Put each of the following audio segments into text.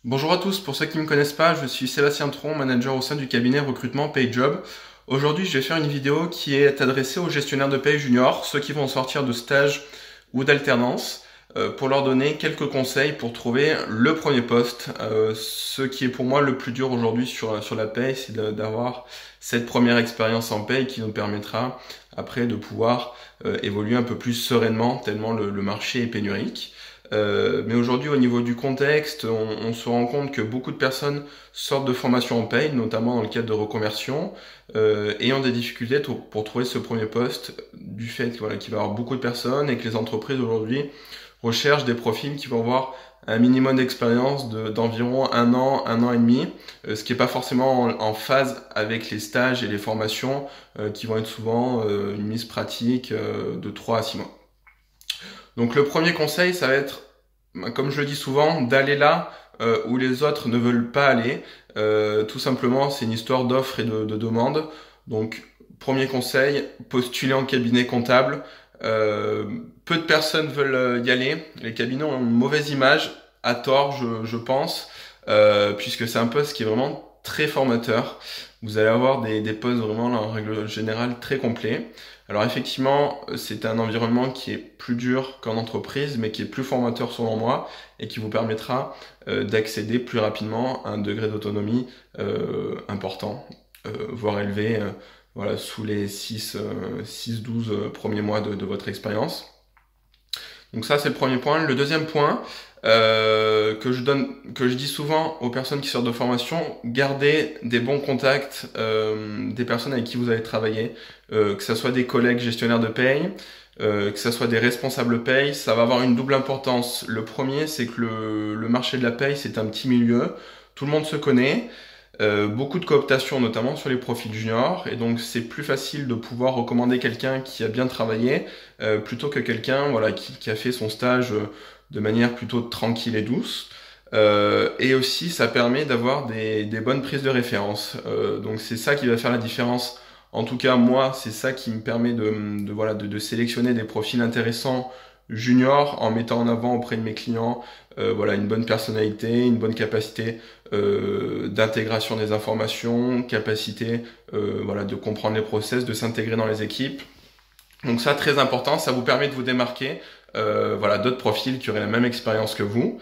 Bonjour à tous, pour ceux qui ne me connaissent pas, je suis Sébastien Tron, manager au sein du cabinet recrutement PayJob. Aujourd'hui, je vais faire une vidéo qui est adressée aux gestionnaires de paye juniors, ceux qui vont sortir de stage ou d'alternance, pour leur donner quelques conseils pour trouver le premier poste. Ce qui est pour moi le plus dur aujourd'hui sur la paye, c'est d'avoir cette première expérience en paye qui nous permettra après de pouvoir évoluer un peu plus sereinement, tellement le marché est pénurique. Mais aujourd'hui, au niveau du contexte, on se rend compte que beaucoup de personnes sortent de formations en paye, notamment dans le cadre de reconversion, et ont des difficultés pour trouver ce premier poste, du fait qu'il va y avoir beaucoup de personnes et que les entreprises aujourd'hui recherchent des profils qui vont avoir un minimum d'expérience d'environ un an et demi, ce qui n'est pas forcément en phase avec les stages et les formations qui vont être souvent une mise pratique de 3 à 6 mois. Donc le premier conseil, ça va être, comme je le dis souvent, d'aller là où les autres ne veulent pas aller. Tout simplement, c'est une histoire d'offre et de demande. Donc, premier conseil, postuler en cabinet comptable. Peu de personnes veulent y aller. Les cabinets ont une mauvaise image, à tort, je pense, puisque c'est un poste qui est vraiment très formateur. Vous allez avoir des postes vraiment, en règle générale, très complets. Alors effectivement, c'est un environnement qui est plus dur qu'en entreprise, mais qui est plus formateur selon moi, et qui vous permettra d'accéder plus rapidement à un degré d'autonomie important, voire élevé, voilà, sous les 6-12 premiers mois de votre expérience. Donc ça, c'est le premier point. Le deuxième point que je dis souvent aux personnes qui sortent de formation, gardez des bons contacts des personnes avec qui vous allez travailler, que ce soit des collègues gestionnaires de paye, que ce soit des responsables paye. Ça va avoir une double importance. Le premier, c'est que le marché de la paye, c'est un petit milieu. Tout le monde se connaît. Beaucoup de cooptation, notamment sur les profils juniors, et donc c'est plus facile de pouvoir recommander quelqu'un qui a bien travaillé plutôt que quelqu'un qui a fait son stage de manière plutôt tranquille et douce. Et aussi, ça permet d'avoir des bonnes prises de référence. Donc c'est ça qui va faire la différence. En tout cas, moi, c'est ça qui me permet de sélectionner des profils intéressants juniors en mettant en avant auprès de mes clients une bonne personnalité, une bonne capacité d'intégration des informations, capacité de comprendre les process, de s'intégrer dans les équipes. Donc ça, très important, ça vous permet de vous démarquer d'autres profils qui auraient la même expérience que vous.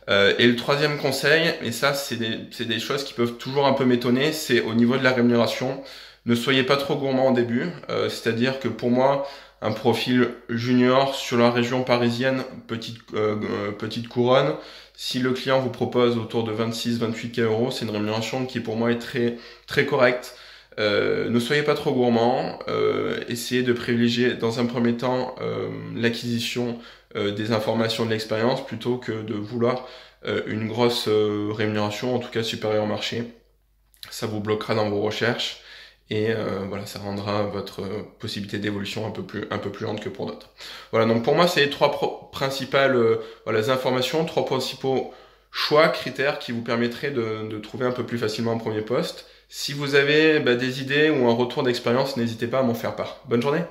Et le troisième conseil, et ça c'est des choses qui peuvent toujours un peu m'étonner, c'est au niveau de la rémunération. Ne soyez pas trop gourmand au début, c'est-à-dire que pour moi, un profil junior sur la région parisienne, petite couronne, si le client vous propose autour de 26-28 euros, c'est une rémunération qui pour moi est très, très correcte. Ne soyez pas trop gourmand, essayez de privilégier dans un premier temps l'acquisition des informations de l'expérience plutôt que de vouloir une grosse rémunération, en tout cas supérieure au marché. Ça vous bloquera dans vos recherches et ça rendra votre possibilité d'évolution un peu plus lente que pour d'autres. Voilà, donc pour moi c'est les trois principales informations, trois principaux choix, critères qui vous permettraient de trouver un peu plus facilement un premier poste. Si vous avez des idées ou un retour d'expérience, n'hésitez pas à m'en faire part. Bonne journée!